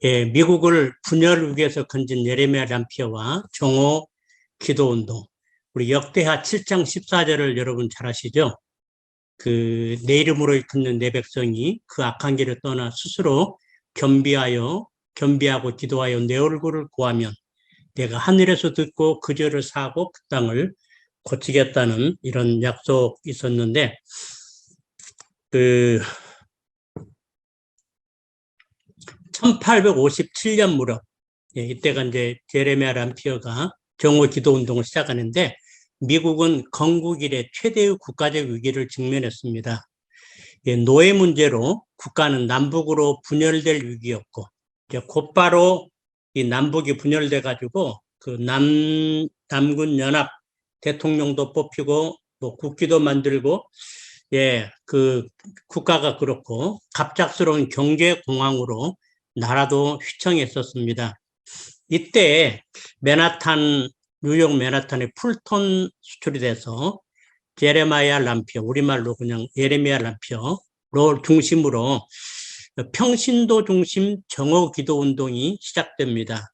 예, 미국을 분열 위기에서 건진 예레미야 람피어와 정오 기도운동. 우리 역대하 7장 14절을 여러분 잘 아시죠? 내 이름으로 일컫는 내 백성이 그 악한 길을 떠나 스스로 겸비하고 기도하여 내 얼굴을 구하면 내가 하늘에서 듣고 그 죄를 사하고 그 땅을 고치겠다는 이런 약속이 있었는데, 1857년 무렵, 이때가 이제 제레미야 람피어가 정오 기도 운동을 시작하는데, 미국은 건국 이래 최대의 국가적 위기를 직면했습니다. 노예 문제로 국가는 남북으로 분열될 위기였고, 이제 곧바로 이 남북이 분열돼 가지고 그 남군 연합 대통령도 뽑히고 뭐 국기도 만들고, 그 국가가 그렇고 갑작스러운 경제 공황으로 나라도 휘청했었습니다. 이때 뉴욕 맨하탄의 풀톤 수출이 돼서 제레마야 람피어, 우리말로 그냥 예레미야 람피어를 중심으로 평신도 중심 정오 기도 운동이 시작됩니다.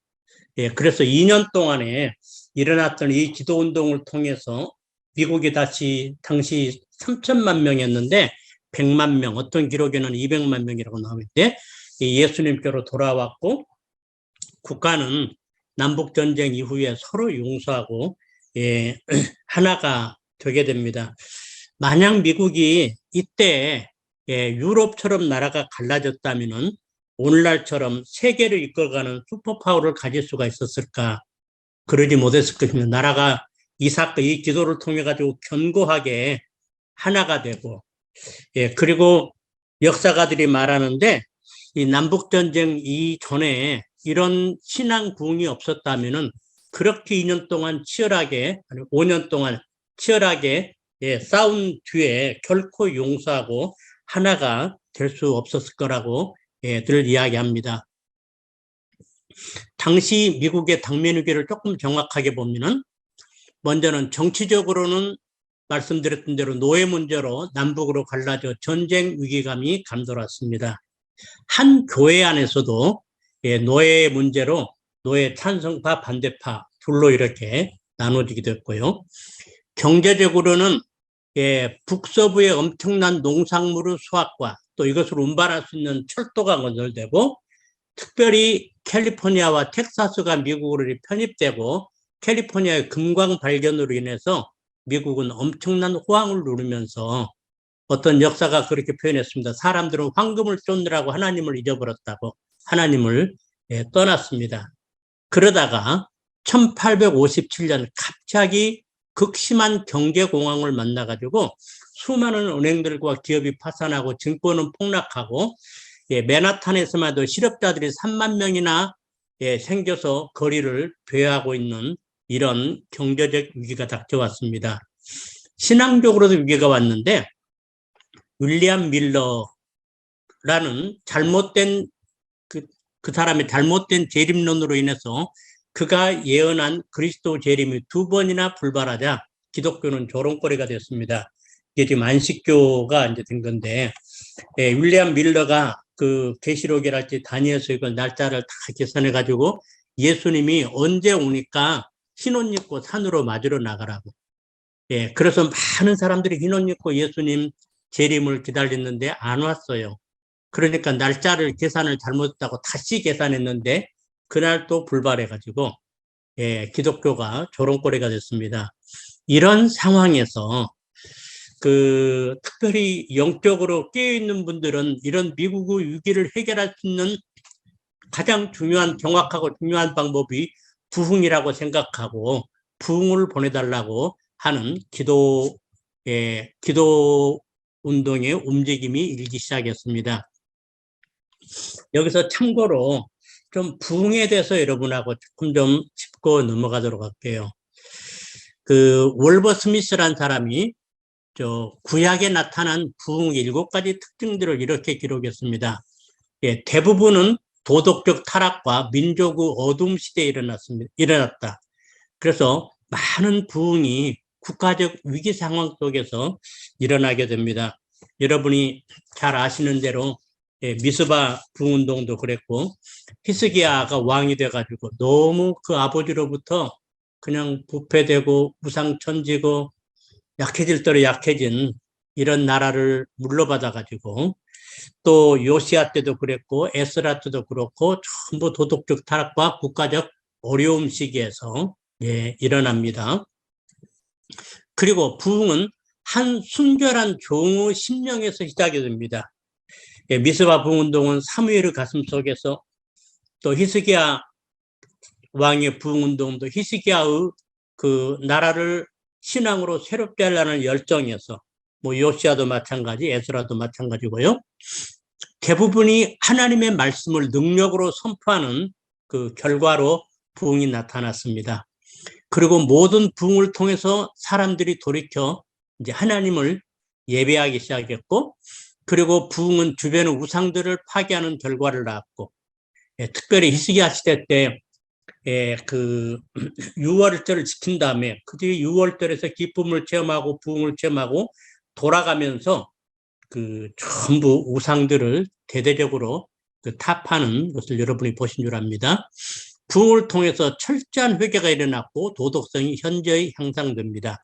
그래서 2년 동안에 일어났던 이 기도 운동을 통해서 미국이 다시 당시 3천만 명이었는데 100만 명, 어떤 기록에는 200만 명이라고 나오는데 예수님께로 돌아왔고, 국가는 남북전쟁 이후에 서로 용서하고 하나가 되게 됩니다. 만약 미국이 이때 유럽처럼 나라가 갈라졌다면 오늘날처럼 세계를 이끌어가는 슈퍼파워를 가질 수가 있었을까? 그러지 못했을 것입니다. 나라가 이 기도를 통해 가지고 견고하게 하나가 되고, 그리고 역사가들이 말하는데 이 남북전쟁 이전에 이런 신앙 부흥이 없었다면은 그렇게 2년 동안 치열하게, 아니 5년 동안 치열하게 싸운 뒤에 결코 용서하고 하나가 될 수 없었을 거라고 늘 이야기합니다. 당시 미국의 당면 위기를 조금 정확하게 보면은, 먼저는 정치적으로는 말씀드렸던 대로 노예 문제로 남북으로 갈라져 전쟁 위기감이 감돌았습니다. 한 교회 안에서도 노예 문제로 노예 찬성파, 반대파 둘로 이렇게 나눠지기도 했고요. 경제적으로는 북서부의 엄청난 농산물의 수확과 또 이것을 운반할 수 있는 철도가 건설되고, 특별히 캘리포니아와 텍사스가 미국으로 편입되고 캘리포니아의 금광 발견으로 인해서 미국은 엄청난 호황을 누리면서, 어떤 역사가 그렇게 표현했습니다. 사람들은 황금을 쫓느라고 하나님을 잊어버렸다고, 하나님을 떠났습니다. 그러다가 1857년 갑자기 극심한 경제공황을 만나가지고 수많은 은행들과 기업이 파산하고 증권은 폭락하고, 맨하탄에서만 해도 실업자들이 3만 명이나 생겨서 거리를 배회하고 있는 이런 경제적 위기가 닥쳐왔습니다. 신앙적으로도 위기가 왔는데, 윌리엄 밀러라는 잘못된 그 사람의 잘못된 재림론으로 인해서 그가 예언한 그리스도 재림이 2번이나 불발하자 기독교는 조롱거리가 됐습니다. 이게 지금 안식교가 이제 된 건데, 윌리엄 밀러가 그 계시록이랄지 다니엘서 이걸 날짜를 다 계산해 가지고 예수님이 언제 오니까 흰옷 입고 산으로 맞으러 나가라고. 그래서 많은 사람들이 흰옷 입고 예수님 재림을 기다렸는데 안 왔어요. 그러니까 날짜를 계산을 잘못했다고 다시 계산했는데 그날 또 불발해가지고 기독교가 조롱거리가 됐습니다. 이런 상황에서 특별히 영적으로 깨어있는 분들은 이런 미국의 위기를 해결할 수 있는 가장 중요한, 정확하고 중요한 방법이 부흥이라고 생각하고 부흥을 보내달라고 하는 기도 운동의 움직임이 일기 시작했습니다. 여기서 참고로 좀 부흥에 대해서 여러분하고 조금 좀 짚고 넘어가도록 할게요. 월버 스미스라는 사람이 구약에 나타난 부흥 7가지 특징들을 이렇게 기록했습니다. 대부분은 도덕적 타락과 민족의 어둠 시대에 일어났다. 그래서 많은 부흥이 국가적 위기 상황 속에서 일어나게 됩니다. 여러분이 잘 아시는 대로 미스바 부흥운동도 그랬고, 히스기야가 왕이 돼가지고 너무 그 아버지로부터 그냥 부패되고 우상천지고 약해질 대로 약해진 이런 나라를 물러받아가지고, 또 요시아 때도 그랬고 에스라 때도 그렇고 전부 도덕적 타락과 국가적 어려움 시기에서 일어납니다. 그리고 부흥은 한 순결한 종의 심령에서 시작이 됩니다. 미스바 부흥운동은 사무엘의 가슴 속에서, 또 히스기야 왕의 부흥운동도 히스기야의 그 나라를 신앙으로 새롭게 하려는 열정에서, 뭐 요시아도 마찬가지, 에스라도 마찬가지고요. 대부분이 하나님의 말씀을 능력으로 선포하는 그 결과로 부흥이 나타났습니다. 그리고 모든 부흥을 통해서 사람들이 돌이켜 이제 하나님을 예배하기 시작했고, 그리고 부흥은 주변의 우상들을 파괴하는 결과를 낳았고, 특별히 히스기야 시대 때 그 유월절을 지킨 다음에 그 뒤에 유월절에서 기쁨을 체험하고 부흥을 체험하고 돌아가면서 그 전부 우상들을 대대적으로 그 타파하는 것을 여러분이 보신 줄 압니다. 부흥을 통해서 철저한 회개가 일어났고 도덕성이 현저히 향상됩니다.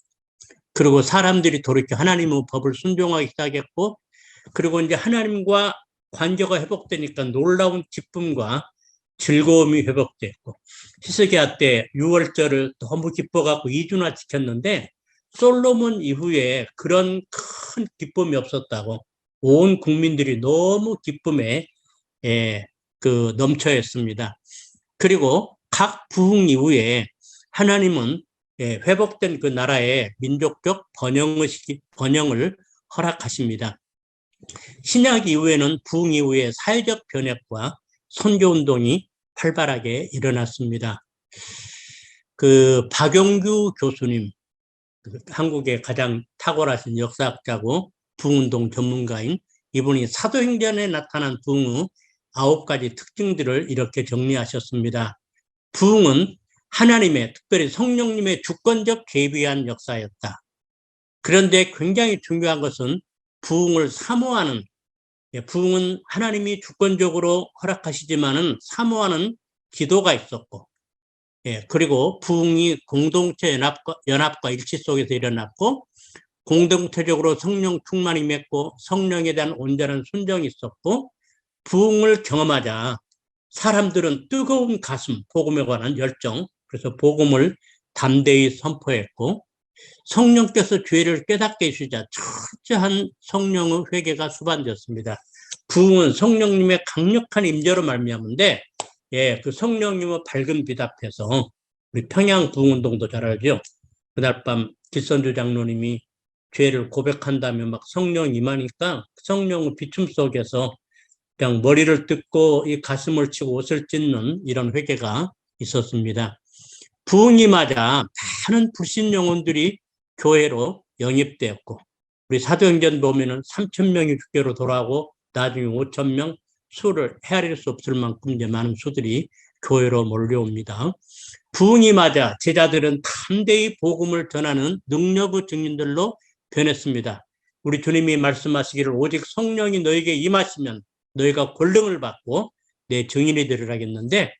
그리고 사람들이 돌이켜 하나님의 법을 순종하기 시작했고, 그리고 이제 하나님과 관계가 회복되니까 놀라운 기쁨과 즐거움이 회복됐고, 히스기야 때 유월절을 너무 기뻐갖고 2주나 지켰는데 솔로몬 이후에 그런 큰 기쁨이 없었다고, 온 국민들이 너무 기쁨에 그 넘쳐 있습니다. 그리고 각 부흥 이후에 하나님은 회복된 그 나라의 민족적 번영을 허락하십니다. 신약 이후에는 부흥 이후에 사회적 변혁과 선교운동이 활발하게 일어났습니다. 그 박용규 교수님, 한국의 가장 탁월하신 역사학자고 부흥운동 전문가인 이분이 사도행전에 나타난 부흥의 9가지 특징들을 이렇게 정리하셨습니다. 부흥은 하나님의, 특별히 성령님의 주권적 개입에 의한 역사였다. 그런데 굉장히 중요한 것은 부흥을 사모하는, 부흥은 하나님이 주권적으로 허락하시지만은 사모하는 기도가 있었고, 그리고 부흥이 공동체 연합과 일치 속에서 일어났고, 공동체적으로 성령 충만이 맺고 성령에 대한 온전한 순종이 있었고, 부흥을 경험하자 사람들은 뜨거운 가슴, 복음에 관한 열정, 그래서 복음을 담대히 선포했고, 성령께서 죄를 깨닫게 해주자 철저한 성령의 회개가 수반되었습니다. 부흥은 성령님의 강력한 임재로 말미암은데, 그 성령님의 밝은 빛 앞에서, 우리 평양 부흥운동도 잘 알죠? 그날 밤 길선주 장로님이 죄를 고백한다면 막 성령 임하니까 성령의 비춤 속에서 그냥 머리를 뜯고 이 가슴을 치고 옷을 찢는 이런 회개가 있었습니다. 부흥이 맞아 많은 불신 영혼들이 교회로 영입되었고, 우리 사도행전 보면은 3,000명이 주교로 돌아오고 나중에 5,000명, 수를 헤아릴 수 없을 만큼 이제 많은 수들이 교회로 몰려옵니다. 부흥이 맞아 제자들은 담대히 복음을 전하는 능력의 증인들로 변했습니다. 우리 주님이 말씀하시기를 오직 성령이 너에게 임하시면 너희가 권능을 받고 내 증인이 되리라 했는데,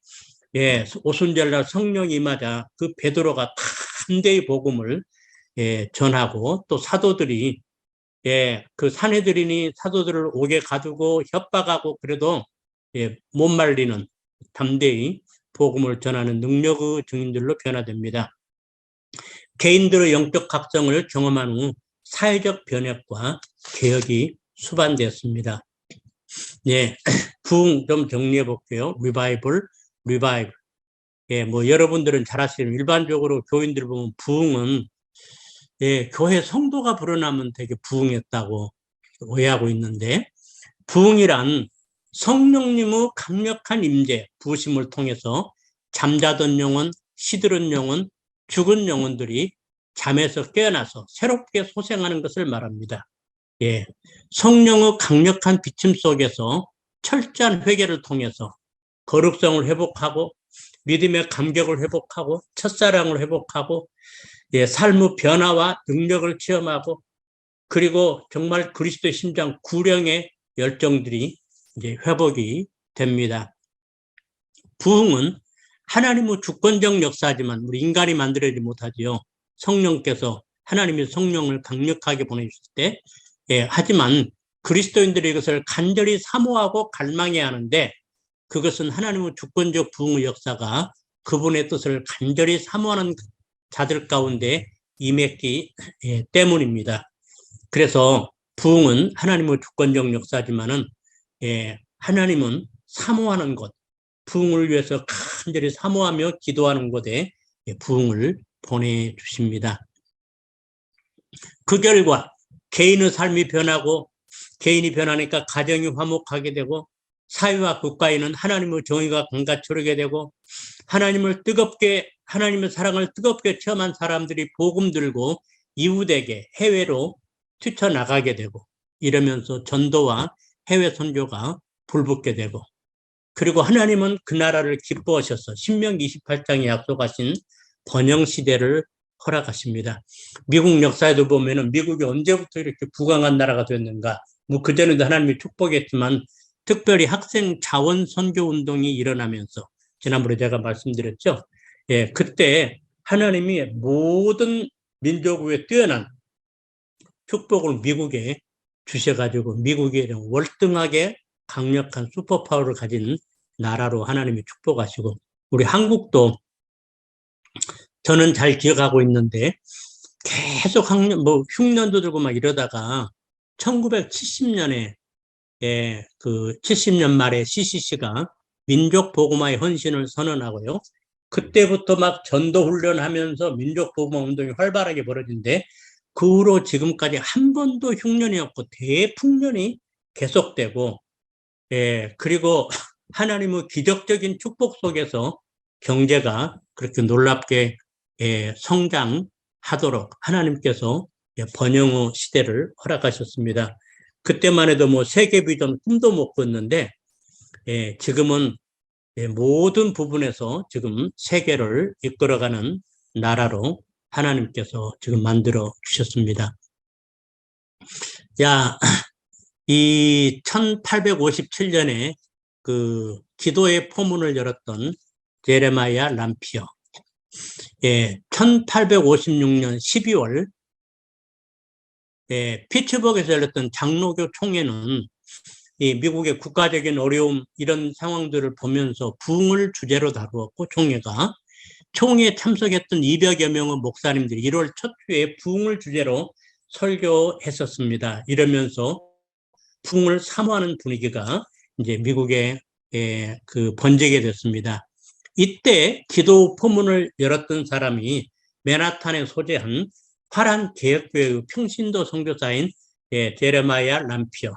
오순절날 성령이 임하자 그 베드로가 담대히 복음을 전하고, 또 사도들이 그 산헤드린이 사도들을 옥에 가두고 협박하고 그래도 못 말리는 담대히 복음을 전하는 능력의 증인들로 변화됩니다. 개인들의 영적 각성을 경험한 후 사회적 변혁과 개혁이 수반되었습니다. 부흥 좀 정리해 볼게요. 리바이벌. 뭐 여러분들은 잘 아시는, 일반적으로 교인들 보면 부흥은 교회 성도가 불어나면 되게 부흥했다고 오해하고 있는데, 부흥이란 성령님의 강력한 임재, 부으심을 통해서 잠자던 영혼, 시들은 영혼, 죽은 영혼들이 잠에서 깨어나서 새롭게 소생하는 것을 말합니다. 성령의 강력한 비침 속에서 철저한 회개를 통해서 거룩성을 회복하고, 믿음의 감격을 회복하고, 첫사랑을 회복하고, 삶의 변화와 능력을 체험하고, 그리고 정말 그리스도의 심장 구령의 열정들이 이제 회복이 됩니다. 부흥은 하나님의 주권적 역사지만 우리 인간이 만들어내지 못하지요. 성령께서 하나님의 성령을 강력하게 보내주실 때, 하지만 그리스도인들이 이것을 간절히 사모하고 갈망해야 하는데, 그것은 하나님의 주권적 부흥의 역사가 그분의 뜻을 간절히 사모하는 자들 가운데 임했기 때문입니다. 그래서 부흥은 하나님의 주권적 역사지만은 하나님은 사모하는 것, 부흥을 위해서 간절히 사모하며 기도하는 곳에 부흥을 보내주십니다. 그 결과 개인의 삶이 변하고, 개인이 변하니까 가정이 화목하게 되고, 사회와 국가에는 하나님의 정의가 강가초르게 되고, 하나님의 사랑을 뜨겁게 체험한 사람들이 복음 들고 이웃에게 해외로 뛰쳐나가게 되고, 이러면서 전도와 해외 선교가 불붙게 되고, 그리고 하나님은 그 나라를 기뻐하셔서 신명기 28장에 약속하신 번영 시대를 허락하십니다. 미국 역사에도 보면은 미국이 언제부터 이렇게 부강한 나라가 됐는가? 뭐 그전에도 하나님이 축복했지만 특별히 학생 자원 선교 운동이 일어나면서 지난번에 제가 말씀드렸죠. 그때 하나님이 모든 민족 외에 뛰어난 축복을 미국에 주셔가지고 미국이 월등하게 강력한 슈퍼파워를 가진 나라로 하나님이 축복하시고, 우리 한국도 저는 잘 기억하고 있는데 계속 흉년도 들고 막 이러다가 1970년에 그 70년 말에 CCC가 민족 복음화의 헌신을 선언하고요. 그때부터 막 전도 훈련하면서 민족 복음화 운동이 활발하게 벌어진데, 그 후로 지금까지 한 번도 흉년이 없고 대풍년이 계속되고, 그리고 하나님의 기적적인 축복 속에서 경제가 그렇게 놀랍게 성장하도록 하나님께서 번영의 시대를 허락하셨습니다. 그때만 해도 뭐 세계 비전 꿈도 못 꿨는데, 지금은 모든 부분에서 지금 세계를 이끌어가는 나라로 하나님께서 지금 만들어 주셨습니다. 이 1857년에 그 기도의 포문을 열었던 제레마야 람피어, 1856년 12월 피츠버그에서 열렸던 장로교 총회는 이 미국의 국가적인 어려움, 이런 상황들을 보면서 부흥을 주제로 다루었고, 총회에 참석했던 200여 명의 목사님들이 1월 첫 주에 부흥을 주제로 설교했었습니다. 이러면서 부흥을 사모하는 분위기가 이제 미국에 그 번지게 됐습니다. 이때 기도 포문을 열었던 사람이 맨하탄에 소재한 파란 개혁교회의 평신도 선교사인 제레마야 람피어.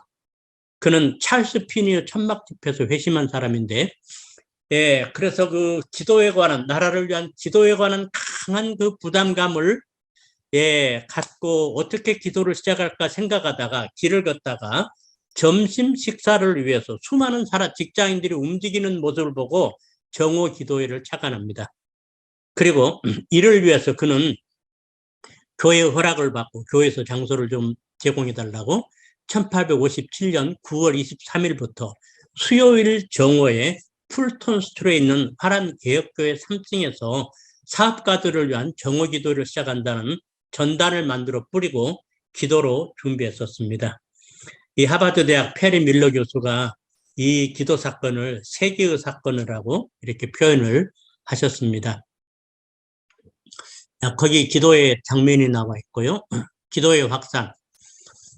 그는 찰스 피니의 천막 집회에서 회심한 사람인데, 그래서 그 기도에 관한, 나라를 위한 기도에 관한 강한 그 부담감을 갖고 어떻게 기도를 시작할까 생각하다가 길을 걷다가 점심 식사를 위해서 수많은 직장인들이 움직이는 모습을 보고 정오 기도회를 착안합니다. 그리고 이를 위해서 그는 교회 허락을 받고 교회에서 장소를 좀 제공해달라고 1857년 9월 23일부터 수요일 정오에 풀톤 스트리트에 있는 파란 개혁교회 3층에서 사업가들을 위한 정오 기도를 시작한다는 전단을 만들어 뿌리고 기도로 준비했었습니다. 이 하버드 대학 페리 밀러 교수가 이 기도 사건을 세계의 사건이라고 이렇게 표현을 하셨습니다. 거기 기도의 장면이 나와 있고요. 기도의 확산.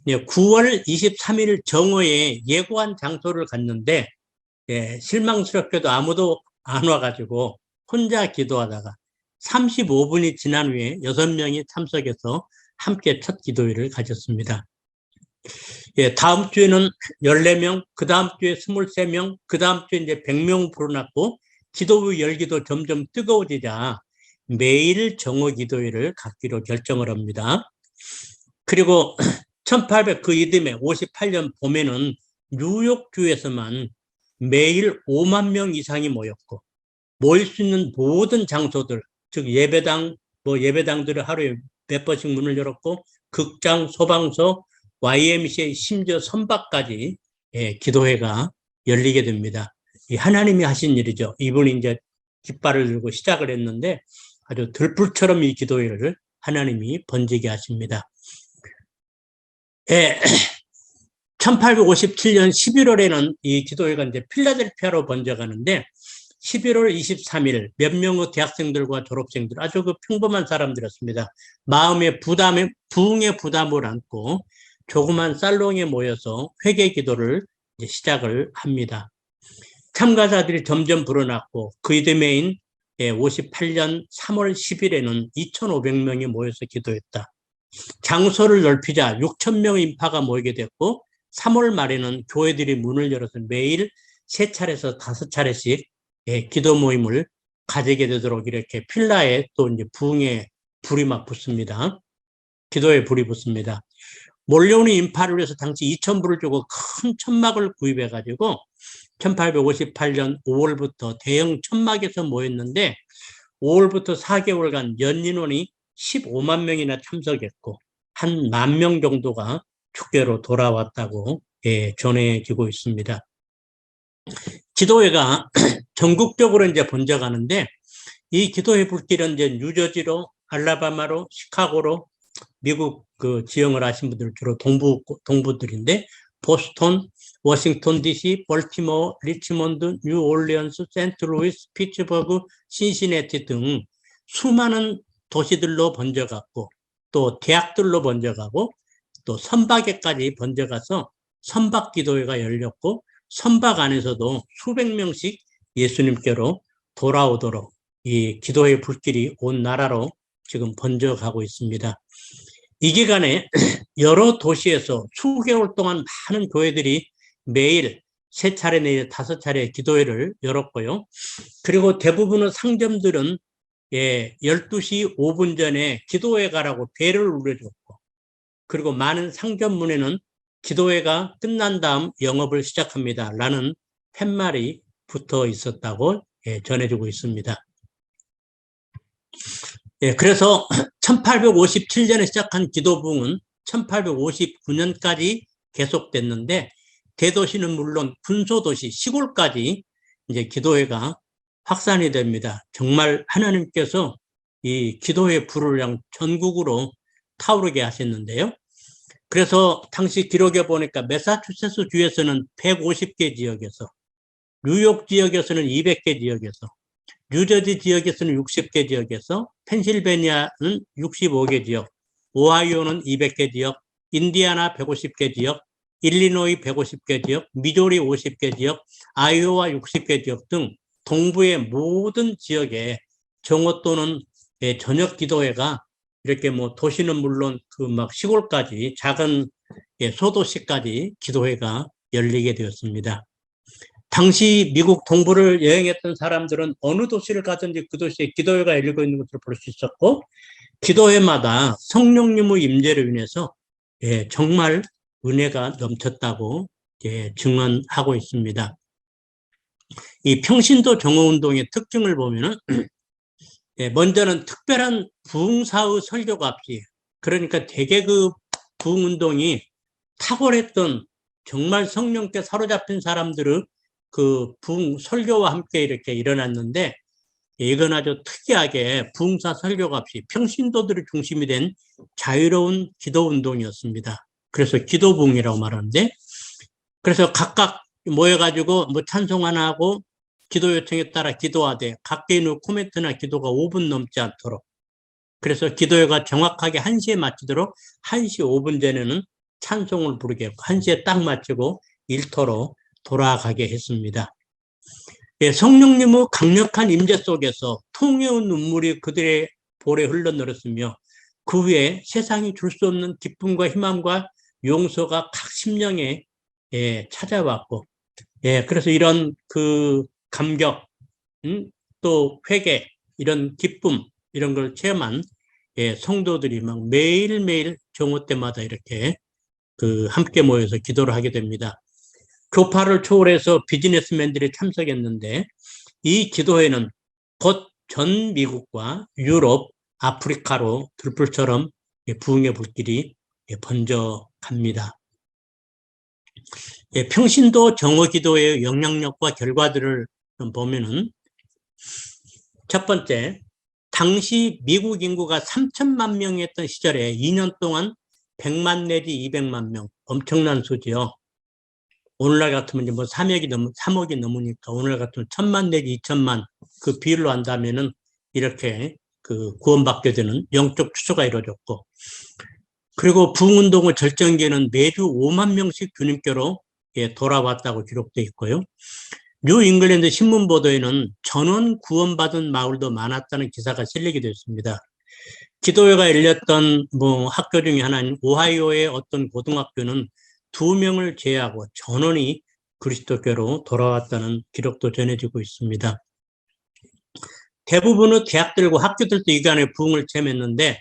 9월 23일 정오에 예고한 장소를 갔는데, 실망스럽게도 아무도 안 와가지고 혼자 기도하다가 35분이 지난 후에 6명이 참석해서 함께 첫 기도회를 가졌습니다. 다음 주에는 14명, 그 다음 주에 23명, 그 다음 주에 이제 100명 불어났고, 기도회 열기도 점점 뜨거워지자 매일 정오 기도회를 갖기로 결정을 합니다. 그리고 그 이듬해 58년 봄에는 뉴욕주에서만 매일 5만 명 이상이 모였고, 모일 수 있는 모든 장소들, 즉 예배당들을 하루에 몇 번씩 문을 열었고, 극장, 소방서, YMCA, 심지어 선박까지 기도회가 열리게 됩니다. 이 하나님이 하신 일이죠. 이분이 이제 깃발을 들고 시작을 했는데 아주 들불처럼 이 기도회를 하나님이 번지게 하십니다. 예, 1857년 11월에는 이 기도회가 이제 필라델피아로 번져가는데 11월 23일 몇 명의 대학생들과 졸업생들, 아주 그 평범한 사람들이었습니다. 마음의 부담에, 부흥의 부담을 안고 조그만 살롱에 모여서 회개 기도를 이제 시작을 합니다. 참가자들이 점점 불어났고 그 이듬해인 58년 3월 10일에는 2,500명이 모여서 기도했다. 장소를 넓히자 6,000명의 인파가 모이게 됐고 3월 말에는 교회들이 문을 열어서 매일 3차례에서 5차례씩 기도 모임을 가지게 되도록 이렇게 필라에 또 이제 부흥의 불이 막 붙습니다. 기도에 불이 붙습니다. 몰려오는 인파를 위해서 당시 2,000불을 주고 큰 천막을 구입해가지고 1858년 5월부터 대형 천막에서 모였는데 5월부터 4개월간 연인원이 15만 명이나 참석했고 한 10,000명 정도가 축제로 돌아왔다고 전해지고 있습니다. 기도회가 전국적으로 이제 번져가는데 이 기도회 불길은 이제 뉴저지로, 알라바마로, 시카고로, 미국 그 지형을 아신 분들 주로 동부들인데 보스턴, 워싱턴 DC, 벌티모어, 리치몬드, 뉴올리언스, 세인트루이스, 피츠버그, 신시내티 등 수많은 도시들로 번져갔고 또 대학들로 번져가고 또 선박에까지 번져가서 선박 기도회가 열렸고 선박 안에서도 수백 명씩 예수님께로 돌아오도록 이 기도의 불길이 온 나라로 지금 번져가고 있습니다. 이 기간에 여러 도시에서 수개월 동안 많은 교회들이 매일 3차례 내지 5차례 기도회를 열었고요. 그리고 대부분의 상점들은 12시 5분 전에 기도회 가라고 배를 울려줬고 그리고 많은 상점문에는 기도회가 끝난 다음 영업을 시작합니다. 라는 팻말이 붙어 있었다고 전해지고 있습니다. 그래서 1857년에 시작한 기도부흥은 1859년까지 계속됐는데 대도시는 물론 군소도시, 시골까지 이제 기도회가 확산이 됩니다. 정말 하나님께서 이 기도회 불을 그냥 전국으로 타오르게 하셨는데요. 그래서 당시 기록에 보니까 매사추세츠 주에서는 150개 지역에서, 뉴욕 지역에서는 200개 지역에서, 뉴저지 지역에서는 60개 지역에서, 펜실베니아는 65개 지역, 오하이오는 200개 지역, 인디아나 150개 지역, 일리노이 150개 지역, 미조리 50개 지역, 아이오와 60개 지역 등 동부의 모든 지역에 정오 또는 저녁 기도회가 이렇게 뭐 도시는 물론 그 막 시골까지 작은 소도시까지 기도회가 열리게 되었습니다. 당시 미국 동부를 여행했던 사람들은 어느 도시를 가든지 그 도시에 기도회가 열리고 있는 것을 볼 수 있었고 기도회마다 성령님의 임재로 인해서 정말 은혜가 넘쳤다고 증언하고 있습니다. 이 평신도 정오운동의 특징을 보면은 먼저는 특별한 부흥사의 설교가 없이 그러니까 대개 그 부흥운동이 탁월했던 정말 성령께 사로잡힌 사람들의 그 부흥 설교와 함께 이렇게 일어났는데 이건 아주 특이하게 부흥사 설교가 없이 평신도들이 중심이 된 자유로운 기도운동이었습니다. 그래서 기도부흥이라고 말하는데 그래서 각각 모여가지고 뭐 찬송 하나 하고 기도 요청에 따라 기도하되 각개인의 코멘트나 기도가 5분 넘지 않도록 그래서 기도회가 정확하게 1시에 마치도록 1시 5분 전에는 찬송을 부르게 했고 1시에 딱 마치고 일터로 돌아가게 했습니다. 성령님의 강력한 임재 속에서 통해온 눈물이 그들의 볼에 흘러내렸으며 그 위에 세상이 줄 수 없는 기쁨과 희망과 용서가 각 심령에 찾아왔고 그래서 이런 그 감격 또 회개 이런 기쁨 이런 걸 체험한 성도들이 막 매일매일 정오 때마다 이렇게 그 함께 모여서 기도를 하게 됩니다. 교파를 초월해서 비즈니스맨들이 참석했는데 이 기도회는 곧 전 미국과 유럽, 아프리카로 들불처럼 부흥의 불길이 번져갑니다. 예, 평신도 정오기도의 영향력과 결과들을 좀 보면은, 첫 번째, 당시 미국 인구가 3천만 명이었던 시절에 2년 동안 100만 내지 200만 명, 엄청난 수지요. 오늘날 같으면 이제 뭐 3억이 넘으니까 오늘 같으면 1,000만 내지 2천만 그 비율로 한다면은 이렇게 그 구원받게 되는 영적 추수가 이루어졌고, 그리고 부흥운동의 절정기에는 매주 5만 명씩 주님께로 예, 돌아왔다고 기록되어 있고요. 뉴 잉글랜드 신문 보도에는 전원 구원받은 마을도 많았다는 기사가 실리기도 했습니다. 기도회가 열렸던 뭐 학교 중에 하나인 오하이오의 어떤 고등학교는 2명을 제외하고 전원이 그리스도교로 돌아왔다는 기록도 전해지고 있습니다. 대부분의 대학들과 학교들도 이 간에 부흥을 체험했는데,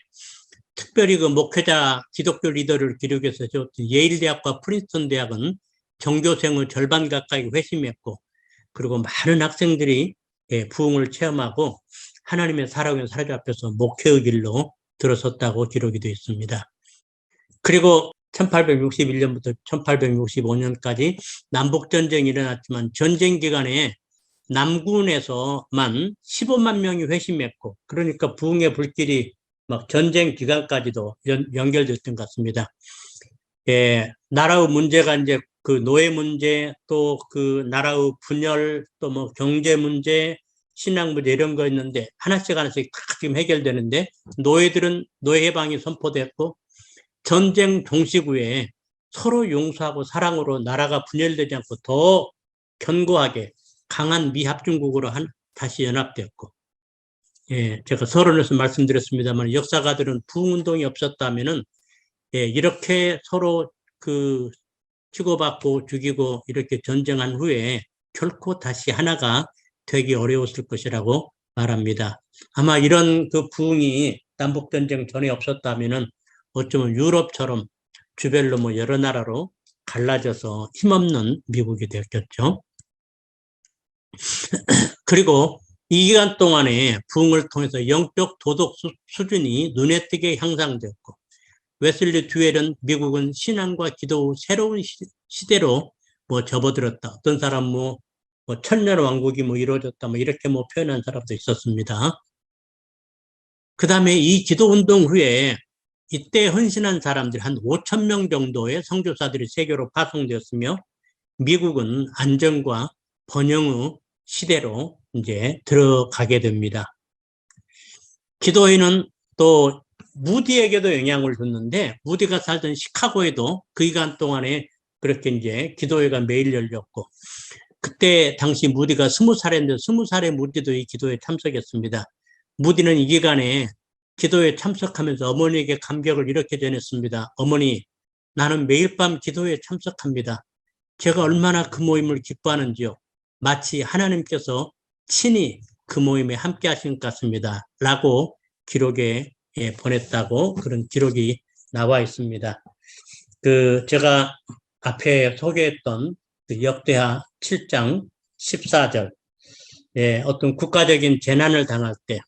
특별히 그 목회자 기독교 리더를 기록해서 예일 대학과 프린스턴 대학은 전교생의 절반 가까이 회심했고, 그리고 많은 학생들이 부흥을 체험하고 하나님의 살아오는 사라지 앞에서 목회의 길로 들어섰다고 기록이 되어 있습니다. 그리고 1861년부터 1865년까지 남북전쟁이 일어났지만 전쟁 기간에 남군에서만 15만 명이 회심했고, 그러니까 부흥의 불길이 막 전쟁 기간까지도 연결됐던 것 같습니다. 예, 나라의 문제가 이제 그 노예 문제, 또 그 나라의 분열, 또 뭐 경제 문제, 신앙 문제 이런 거 있는데 하나씩 하나씩 다 지금 해결되는데, 노예들은 노예 해방이 선포됐고, 전쟁 종식 후에 서로 용서하고 사랑으로 나라가 분열되지 않고 더 견고하게 강한 미합중국으로 다시 연합되었고, 예, 제가 서론에서 말씀드렸습니다만 역사가들은 부흥운동이 없었다면은 예, 이렇게 서로 그 치고받고 죽이고 이렇게 전쟁한 후에 결코 다시 하나가 되기 어려웠을 것이라고 말합니다. 아마 이런 그 부흥이 남북전쟁 전에 없었다면은 어쩌면 유럽처럼 주별로 뭐 여러 나라로 갈라져서 힘없는 미국이 되었겠죠. 그리고 이 기간 동안에 부흥을 통해서 영적 도덕 수준이 눈에 띄게 향상되었고, 웨슬리 듀웰은 미국은 신앙과 기도 새로운 시대로 뭐 접어들었다. 어떤 사람 뭐 천년 왕국이 뭐 이루어졌다. 뭐 이렇게 뭐 표현한 사람도 있었습니다. 그 다음에 이 기도 운동 후에 이때 헌신한 사람들 한 5천 명 정도의 선교사들이 세계로 파송되었으며, 미국은 안정과 번영의 시대로 이제 들어가게 됩니다. 기도회는 또 무디에게도 영향을 줬는데, 무디가 살던 시카고에도 그 기간 동안에 그렇게 이제 기도회가 매일 열렸고, 그때 당시 무디가 20살인데 20살의 무디도 이 기도회에 참석했습니다. 무디는 이 기간에 기도회에 참석하면서 어머니에게 감격을 이렇게 전했습니다. 어머니, 나는 매일 밤 기도회에 참석합니다. 제가 얼마나 그 모임을 기뻐하는지요. 마치 하나님께서 친히 그 모임에 함께 하신 것 같습니다. 라고 기록에 보냈다고 그런 기록이 나와 있습니다. 제가 앞에 소개했던 그 역대하 7장 14절, 어떤 국가적인 재난을 당할 때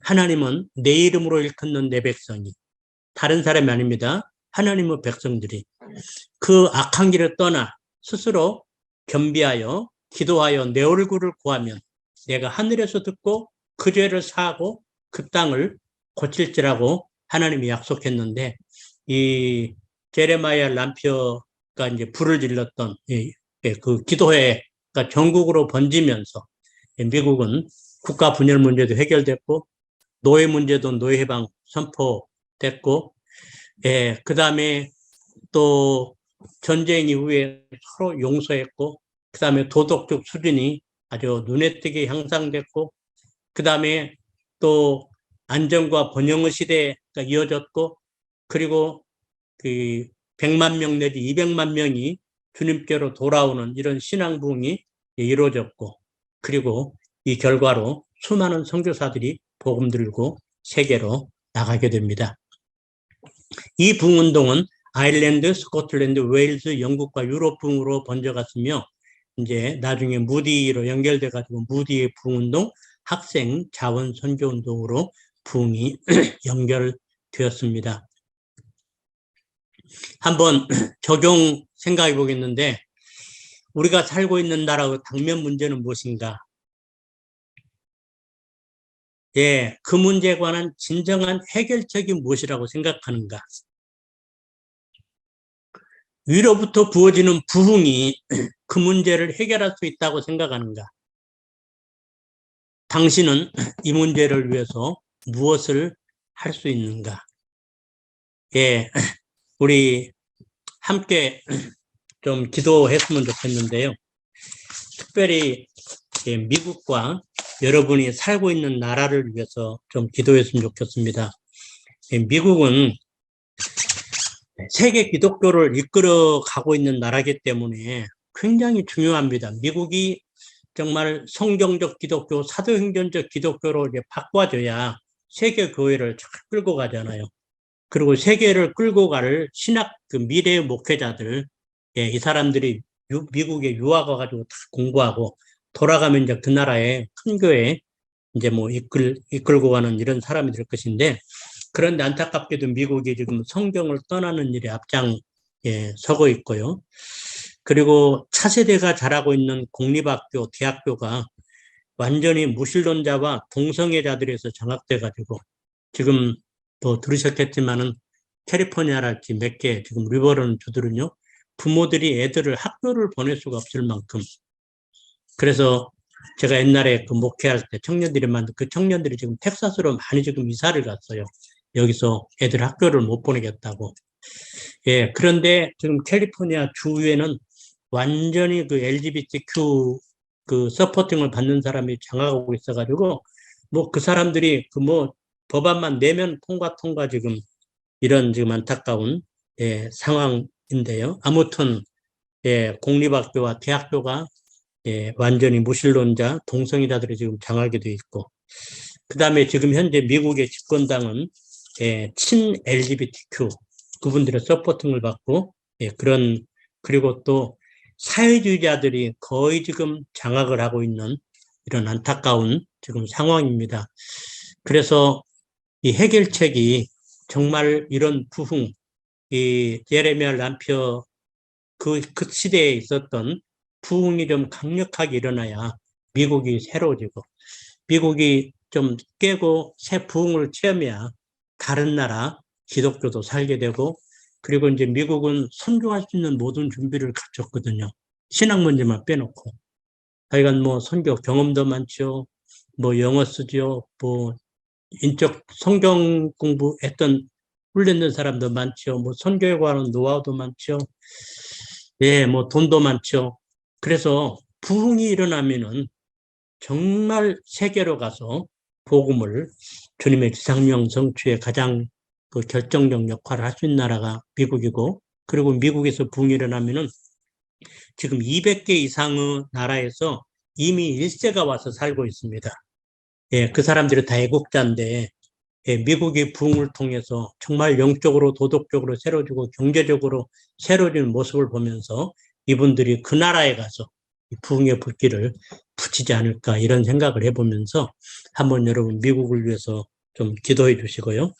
하나님은 내 이름으로 일컫는 내 백성이, 다른 사람이 아닙니다. 하나님의 백성들이 그 악한 길을 떠나 스스로 겸비하여 기도하여 내 얼굴을 구하면 내가 하늘에서 듣고 그 죄를 사하고 그 땅을 고칠지라고 하나님이 약속했는데, 이 제레마야 람표가 이제 불을 질렀던 그 기도회가 전국으로 번지면서 미국은 국가 분열 문제도 해결됐고, 노예 문제도 노예 해방 선포됐고, 그 다음에 또 전쟁 이후에 서로 용서했고, 그 다음에 도덕적 수준이 아주 눈에 띄게 향상됐고, 그 다음에 또 안정과 번영의 시대가 이어졌고, 그리고 그 100만 명 내지 200만 명이 주님께로 돌아오는 이런 신앙 부흥이 이루어졌고, 그리고 이 결과로 수많은 선교사들이 복음 들고 세계로 나가게 됩니다. 이 부흥운동은 아일랜드, 스코틀랜드, 웨일즈, 영국과 유럽 부흥으로 번져갔으며, 이제 나중에 무디로 연결돼 가지고 무디의 부흥운동, 학생 자원 선교 운동으로 부흥이 연결되었습니다. 한번 적용 생각해 보겠는데, 우리가 살고 있는 나라의 당면 문제는 무엇인가? 예, 그 문제에 관한 진정한 해결책이 무엇이라고 생각하는가? 위로부터 부어지는 부흥이 그 문제를 해결할 수 있다고 생각하는가? 당신은 이 문제를 위해서 무엇을 할 수 있는가? 예, 우리 함께 좀 기도했으면 좋겠는데요. 특별히 미국과 여러분이 살고 있는 나라를 위해서 좀 기도했으면 좋겠습니다. 미국은 세계 기독교를 이끌어 가고 있는 나라이기 때문에 굉장히 중요합니다. 미국이 정말 성경적 기독교, 사도행전적 기독교로 이제 바꿔줘야 세계 교회를 잘 끌고 가잖아요. 그리고 세계를 끌고 갈 신학 그 미래의 목회자들, 이 사람들이 미국에 유학 와가지고 다 공부하고 돌아가면 이제 그 나라의 큰 교회 이제 뭐 이끌고 가는 이런 사람이 될 것인데, 그런데 안타깝게도 미국이 지금 성경을 떠나는 일에 앞장에 서고 있고요. 그리고 차세대가 자라고 있는 공립학교, 대학교가 완전히 무신론자와 동성애자들에서 장악돼가지고 지금 또 들으셨겠지만은 캘리포니아랄지 몇 개 지금 리버런 주들은요, 부모들이 애들을 학교를 보낼 수가 없을 만큼. 그래서 제가 옛날에 그 목회할 때 그 청년들이 지금 텍사스로 많이 지금 이사를 갔어요. 여기서 애들 학교를 못 보내겠다고. 예, 그런데 지금 캘리포니아 주위에는 완전히 그 LGBTQ 그 서포팅을 받는 사람이 장악하고 있어가지고, 뭐 그 사람들이 그 뭐 법안만 내면 통과 지금 이런 지금 안타까운 상황인데요. 아무튼 공립학교와 대학교가 완전히 무신론자, 동성애자들이 지금 장악이 돼 있고, 그 다음에 지금 현재 미국의 집권당은 친 LGBTQ 그분들의 서포팅을 받고 그리고 또 사회주의자들이 거의 지금 장악을 하고 있는 이런 안타까운 지금 상황입니다. 그래서 이 해결책이 정말 이런 부흥, 이 예레미야 람피어 그 시대에 있었던 부흥이 좀 강력하게 일어나야 미국이 새로워지고, 미국이 좀 깨고 새 부흥을 체험해야 다른 나라 기독교도 살게 되고, 그리고 이제 미국은 선교할 수 있는 모든 준비를 갖췄거든요. 신학 문제만 빼놓고. 하여간 뭐 선교 경험도 많죠. 뭐 영어 쓰죠. 뭐 인적 성경 공부했던 훈련된 사람도 많죠. 뭐 선교에 관한 노하우도 많죠. 예, 뭐 돈도 많죠. 그래서 부흥이 일어나면은 정말 세계로 가서 복음을, 주님의 지상명 성취에 가장 그 결정적 역할을 할 수 있는 나라가 미국이고, 그리고 미국에서 부흥이 일어나면은 지금 200개 이상의 나라에서 이미 1세가 와서 살고 있습니다. 예, 그 사람들이 다 애국자인데, 미국의 부흥을 통해서 정말 영적으로 도덕적으로 새로워지고 경제적으로 새로워지는 모습을 보면서 이분들이 그 나라에 가서 부흥의 불길을 붙이지 않을까, 이런 생각을 해보면서 한번 여러분 미국을 위해서 좀 기도해 주시고요.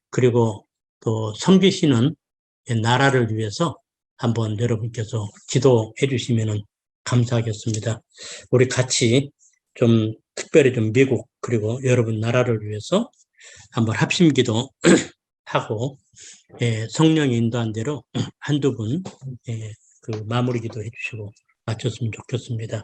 그리고 또 섬기시는 나라를 위해서 한번 여러분께서 기도해 주시면 감사하겠습니다. 우리 같이 좀 특별히 좀 미국 그리고 여러분 나라를 위해서 한번 합심기도 하고 성령이 인도한 대로 한두 분 그 마무리 기도해 주시고 마쳤으면 좋겠습니다.